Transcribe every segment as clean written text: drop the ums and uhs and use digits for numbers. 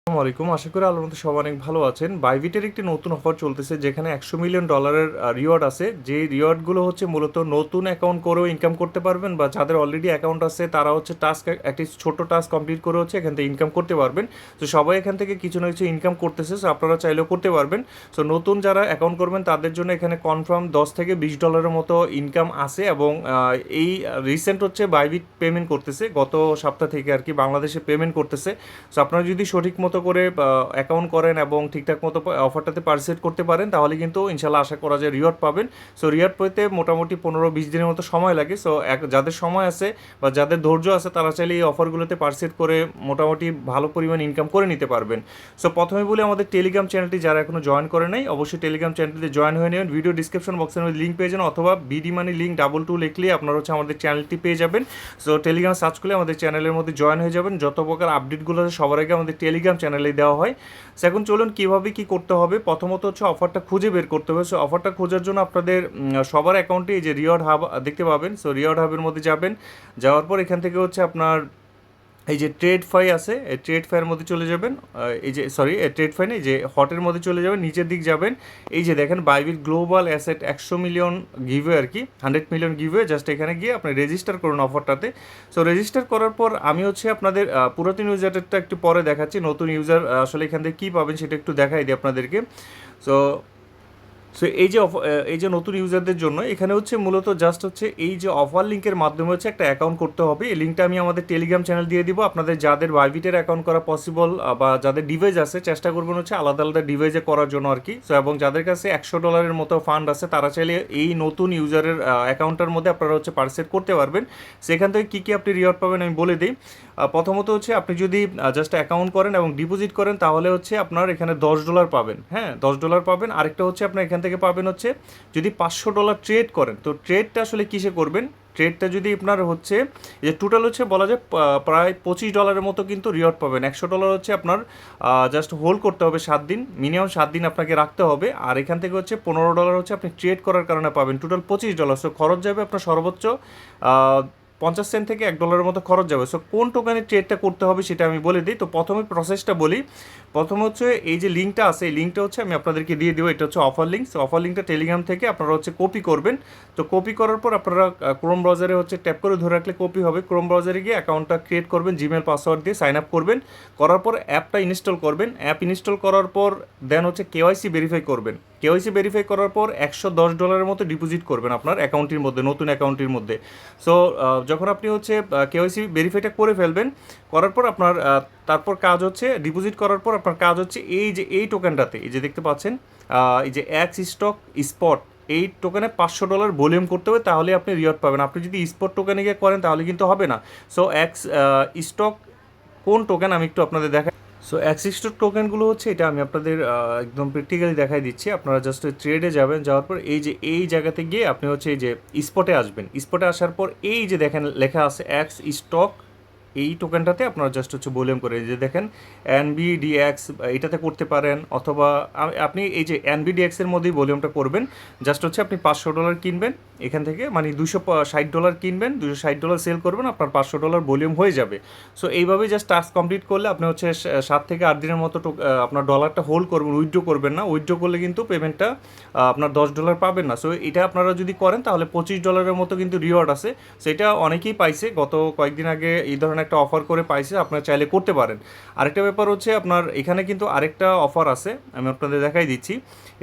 আসসালামু আলাইকুম। আশা করি আল্লাহর মতো সবাই অনেক ভালো আছেন। বাইবিটের একটি নতুন অফার চলতেছে যেখানে $100 মিলিয়ন রিওয়ার্ড আছে। যে রিওয়ার্ডগুলো হচ্ছে মূলত নতুন অ্যাকাউন্ট করেও ইনকাম করতে পারবেন বা যাদের অলরেডি অ্যাকাউন্ট আছে তারা হচ্ছে টাস্ক একটি ছোট টাস্ক কমপ্লিট করে হচ্ছে এখান থেকে ইনকাম করতে পারবেন। তো সবাই এখান থেকে কিছু না কিছু ইনকাম করতেছে, সো আপনারা চাইলেও করতে পারবেন। সো নতুন যারা অ্যাকাউন্ট করবেন তাদের জন্য এখানে কনফার্ম $10 থেকে $20 মতো ইনকাম আছে এবং এই রিসেন্ট হচ্ছে বাইবিট পেমেন্ট করতেছে গত সপ্তাহ থেকে আর কি বাংলাদেশে পেমেন্ট করতেছে। সো আপনারা যদি সঠিক মতো করে অ্যাকাউন্ট করেন এবং ঠিকঠাক মতো অফারটাতে পার্টিসিপেট করতে পারেন তাহলে কিন্তু ইনশাল্লাহ আশা করা যায় রিওয়ার্ড পাবেন। সো রিওয়ার্ড পেতে মোটামুটি 15-20 দিনের মতো সময় লাগে। সো যাদের সময় আছে বা যাদের ধৈর্য আছে তারা চাইলে এই অফারগুলোতে পার্টিসিপেট করে মোটামুটি ভালো পরিমাণ ইনকাম করে নিতে পারবেন। সো প্রথমে বলি আমাদের টেলিগ্রাম চ্যানেলটি যারা এখনও জয়েন করে নাই অবশ্যই টেলিগ্রাম চ্যানেলটিতে জয়েন হয়ে নেবেন। ভিডিও ডিসক্রিপশন বক্সের মধ্যে লিঙ্ক পেয়ে যান অথবা বিডি মানি লিঙ্ক 22 লিখলে আপনারা হচ্ছে আমাদের চ্যানেলটি পেয়ে যাবেন। সো টেলিগ্রাম সার্চ করলে আমাদের চ্যানেলের মধ্যে জয়েন হয়ে যাবেন। যত প্রকার আপডেটগুলো আছে সবার আগে আমাদের টেলিগ্রাম চ্যানেলে দেওয়া হয়। সো এখন চলুন কীভাবে কী করতে হবে। প্রথমত হচ্ছে অফারটা খুঁজে বের করতে হবে। সো অফারটা খোঁজার জন্য আপনাদের সবার অ্যাকাউন্টে এই যে রিওয়ার্ড হাব দেখতে পাবেন। সো রিওয়ার্ড হাবের মধ্যে যাবেন, যাওয়ার পর এখান থেকে হচ্ছে আপনার এই যে ট্রেড ফাই আছে, এই ট্রেড ফাইয়ের মধ্যে চলে যাবেন। এই যে সরি ট্রেড ফাই নেই, যে হটের মধ্যে চলে যাবেন, নিচের দিক যাবেন। এই যে দেখেন Bybit global asset 100 million giveaway আর কি, 100 মিলিয়ন গিভওয়ে। জাস্ট এখানে গিয়ে আপনি রেজিস্টার করুন অফারটাতে। সো রেজিস্টার করার পর আমি হচ্ছে আপনাদের পুরাতন ইউজারটা একটু পরে দেখাচ্ছি, নতুন ইউজার আসলে এখান থেকে কী পাবেন সেটা একটু দেখাই দিই আপনাদেরকে। সো সো এই যে নতুন ইউজারদের জন্য এখানে হচ্ছে মূলত জাস্ট হচ্ছে এই যে অফার লিঙ্কের মাধ্যমে হচ্ছে একটা অ্যাকাউন্ট করতে হবে। এই লিঙ্কটা আমি আমাদের টেলিগ্রাম চ্যানেল দিয়ে দিব। আপনাদের যাদের বাইবিটের অ্যাকাউন্ট করা পসিবল বা যাদের ডিভাইস আছে চেষ্টা করবেন হচ্ছে আলাদা আলাদা ডিভাইসে করার জন্য আর কি। সো এবং যাদের কাছে $100 মতো ফান্ড আছে তারা চাইলে এই নতুন ইউজারের অ্যাকাউন্টের মধ্যে আপনারা হচ্ছে পার্টিসিপেট করতে পারবেন। সেখান থেকে কী কী আপনি রিওয়ার্ড পাবেন আমি বলে দিই। প্রথমত হচ্ছে আপনি যদি জাস্ট অ্যাকাউন্ট করেন এবং ডিপোজিট করেন তাহলে হচ্ছে আপনার এখানে $10 পাবেন। হ্যাঁ, $10 পাবেন। আরেকটা হচ্ছে আপনার এখান থেকে পাবেন হচ্ছে যদি $500 ট্রেড করেন, তো ট্রেডটা আসলে কিসে করবেন, ট্রেডটা যদি আপনার হচ্ছে যে টোটাল হচ্ছে বলা যায় প্রায় $25 মতো কিন্তু রিওয়ার্ড পাবেন। $100 হচ্ছে আপনার জাস্ট হোল্ড করতে হবে 7 দিন, মিনিমাম 7 দিন আপনাকে রাখতে হবে। আর এখান থেকে হচ্ছে $15 হচ্ছে আপনি ট্রেড করার কারণে পাবেন, টোটাল $25। সো খরচ যাবে আপনার সর্বোচ্চ 50 সেন্ট থেকে $1 মতো খরচ যাবে। সো কোন টোকেনে ট্রেডটা করতে হবে সেটা আমি বলে দিই। তো প্রথমে প্রসেসটা বলি। প্রথম হচ্ছে এই যে লিঙ্কটা আছে, এই লিঙ্কটা হচ্ছে আমি আপনাদেরকে দিয়ে দেবো। এটা হচ্ছে অফার লিঙ্ক। সো অফার লিঙ্কটা টেলিগ্রাম থেকে আপনারা হচ্ছে কপি করবেন। তো কপি করার পর আপনারা ক্রোম ব্রাউজারে হচ্ছে ট্যাপ করে ধরে রাখলে কপি হবে। ক্রোম ব্রাউজারে গিয়ে অ্যাকাউন্টটা ক্রিয়েট করবেন, জিমেল পাসওয়ার্ড দিয়ে সাইন আপ করবেন। করার পর অ্যাপটা ইনস্টল করবেন। অ্যাপ ইনস্টল করার পর দেন হচ্ছে কেওয়াইসি ভেরিফাই করবেন। কেওয়াইসি ভেরিফাই করার পর $110 মতো ডিপোজিট করবেন আপনার অ্যাকাউন্টের মধ্যে, নতুন অ্যাকাউন্টের মধ্যে। সো যখন আপনি হচ্ছে কেওয়াইসি ভেরিফাইটা করে ফেলবেন, করার পর আপনার তারপর কাজ হচ্ছে ডিপোজিট করার পর আপনার কাজ হচ্ছে এই যে এই টোকেনটাতে এই যে দেখতে পাচ্ছেন এই যে এক্স স্টক স্পট, এই টোকেনে $500 ভলিউম করতে হবে তাহলে আপনি রিওয়ার্ড পাবেন। আপনি যদি স্পট টোকেনে গিয়ে করেন তাহলে কিন্তু হবে না। সো এক্স স্টক কোন টোকেন আমি একটু আপনাদের দেখাই। সো অ্যাক্সিস্টোর টোকেনগুলো হচ্ছে এটা আমি আপনাদের একদম প্র্যাকটিক্যালি দেখাই দিচ্ছি। আপনারা জাস্ট ট্রেডে যাবেন, যাওয়ার পর এই যে এই জায়গাতে গিয়ে আপনি হচ্ছে এই যে স্পটে আসবেন। স্পটে আসার পর এই যে দেখেন লেখা আছে এক্স স্টক, এই টোকেনটাতে আপনারা জাস্ট হচ্ছে ভলিউম করে যে দেখেন এনবিডিএক্স, এটাতে করতে পারেন অথবা আপনি এই যে এনবিডিএক্সের মধ্যেই ভলিউমটা করবেন। জাস্ট হচ্ছে আপনি $500 কিনবেন এখান থেকে, মানে $260 কিনবেন, $260 সেল করবেন, আপনার $500 ভলিউম হয়ে যাবে। সো এইভাবেই জাস্ট টাস্ক কমপ্লিট করলে আপনি হচ্ছে 7 থেকে 8 দিনের মতো আপনার ডলারটা হোল্ড করবেন, উইথড্র করবেন না। উইথড্র করলে কিন্তু পেমেন্টটা আপনার $10 পাবেন না। সো এটা আপনারা যদি করেন তাহলে $25 মতো কিন্তু রিওয়ার্ড আছে। সেটা অনেকেই পাইছে, গত কয়েকদিন আগে এই ধরনের একটা অফার করে পাইছে, আপনারা চাইলে করতে পারেন। আরেকটা ব্যাপার হচ্ছে আপনার এখানে কিন্তু আরেকটা অফার আছে, আমি আপনাদের দেখাই দিচ্ছি।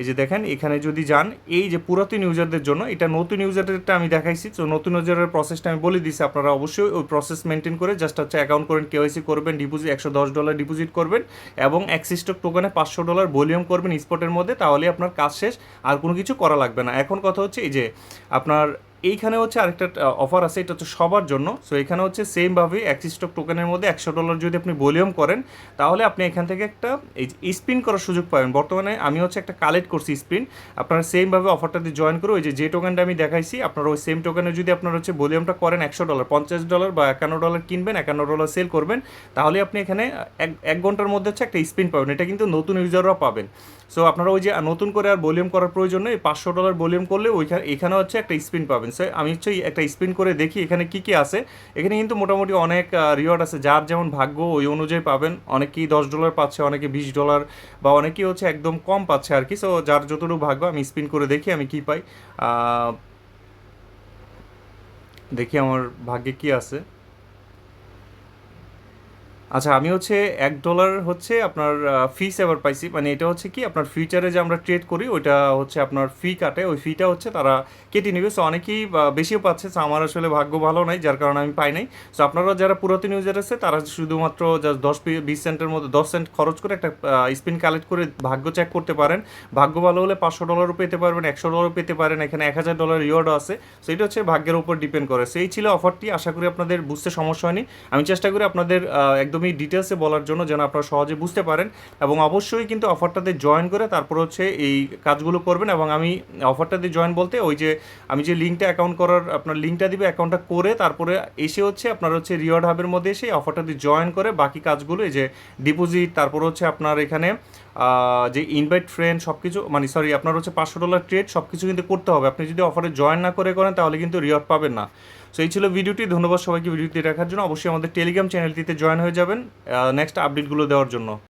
এই যে দেখেন এখানে যদি যান, এই যে পুরাতন ইউজারদের জন্য, এটা নতুন ইউজারদেরটা আমি দেখাইছি। তো নতুন ইউজারের প্রসেসটা আমি বলে দিচ্ছি, আপনারা অবশ্যই ওই প্রসেস মেনটেন করে জাস্ট হচ্ছে অ্যাকাউন্ট করেন, কেওয়াইসি করবেন, ডিপোজিট $110 ডিপোজিট করবেন এবং অ্যাক্সিস্টক টোকেনে $500 ভলিউম করবেন স্পটের মধ্যে, তাহলে আপনার কাজ শেষ, আর কোনো কিছু করা লাগবে না। এখন কথা হচ্ছে এই যে আপনার এইখানে হচ্ছে আরেকটা অফার আছে, এটা হচ্ছে সবার জন্য। সো এখানে হচ্ছে সেমভাবে অ্যাক্সিস্টক টোকেনের মধ্যে $100 যদি আপনি ভলিউম করেন তাহলে আপনি এখান থেকে একটা এই স্পিন করার সুযোগ পাবেন। বর্তমানে আমি হচ্ছে একটা কালেক্ট করছি স্পিন, আপনারা সেমভাবে অফারটাতে জয়েন করে ওই যে টোকেনটা আমি দেখাইছি আপনারা ওই সেম টোকেনে যদি আপনারা হচ্ছে ভলিউমটা করেন $100, $50 বা $51 কিনবেন, $51 সেল করবেন, তাহলে আপনি এখানে এক ঘন্টার মধ্যে হচ্ছে একটা স্পিন পাবেন। এটা কিন্তু নতুন ইউজাররাও পাবেন। সো আপনারা ওই যে নতুন করে আর ভলিউম করার প্রয়োজন নেই, $500 ভলিউম করলে এখানে হচ্ছে একটা স্পিন পাবেন। পাবেন। সো আমি হচ্ছে একটা স্পিন করে দেখি এখানে কি কি আছে। এখানে কিন্তু মোটামুটি অনেক রিওয়ার্ড আছে, যার যেমন ভাগ্য ওই অনুযায়ী পাবেন। অনেকেই $10 পাচ্ছে, অনেকে $20, বা অনেকেই হচ্ছে একদম কম পাচ্ছে আর কি। সো যার যতটুকু ভাগ্য, আমি স্পিন করে দেখি আমি কি পাই। আহ, দেখি আমার ভাগ্যে কি আছে। আচ্ছা, আমি হচ্ছে $1 হচ্ছে আপনার ফি সেভার পাইছি। মানে এটা হচ্ছে কি, আপনার ফিউচারে যে আমরা ট্রেড করি ওইটা হচ্ছে আপনার ফি কাটে, ওই ফিটা হচ্ছে তারা কেটে নেবে। সো অনেকেই বেশিও পাচ্ছে। সো আমার আসলে ভাগ্য ভালো নাই, যার কারণে আমি পাই নাই। সো আপনারা যারা পুরাতন ইউজার আছে তারা শুধুমাত্র জাস্ট 10-20 সেন্টের মধ্যে 10 সেন্ট খরচ করে একটা স্পিন কালেক্ট করে ভাগ্য চেক করতে পারেন। ভাগ্য ভালো হলে $500 পেতে পারবেন, $100 পেতে পারেন, এখানে $1000 রিওয়ার্ডও আছে। সো এটা হচ্ছে ভাগ্যের উপর ডিপেন্ড করে। সেই ছিল অফারটি। আশা করি আপনাদের বুঝতে সমস্যা হয়নি। আমি চেষ্টা করি আপনাদের একদমই ডিটেলসে বলার জন্য, যেন আপনারা সহজে বুঝতে পারেন। এবং অবশ্যই কিন্তু অফারটাতে জয়েন করে তারপর হচ্ছে এই কাজগুলো করবেন। এবং আমি অফারটাতে জয়েন বলতে ওই যে আমি যে লিঙ্কটা অ্যাকাউন্ট করার আপনার লিঙ্কটা দিবে, অ্যাকাউন্টটা করে তারপরে এসে হচ্ছে আপনার হচ্ছে রিওয়ার্ড হাবের মধ্যে এসে অফারটাতে জয়েন করে বাকি কাজগুলো, এই যে ডিপোজিট, তারপর হচ্ছে আপনার এখানে যে ইনভাইট ফ্রেন্ড সব কিছু, মানে সরি আপনার হচ্ছে $500 ট্রেড সব কিছু কিন্তু করতে হবে। আপনি যদি অফারে জয়েন না করে করেন তাহলে কিন্তু রিওয়ার্ড পাবেন না। সো এই ছিল ভিডিওটি। ধন্যবাদ সবাইকে ভিডিওটি দেখার জন্য। অবশ্যই আমাদের টেলিগ্রাম চ্যানেলটিতে জয়েন হয়ে যাবেন নেক্সট আপডেটগুলো দেওয়ার জন্য।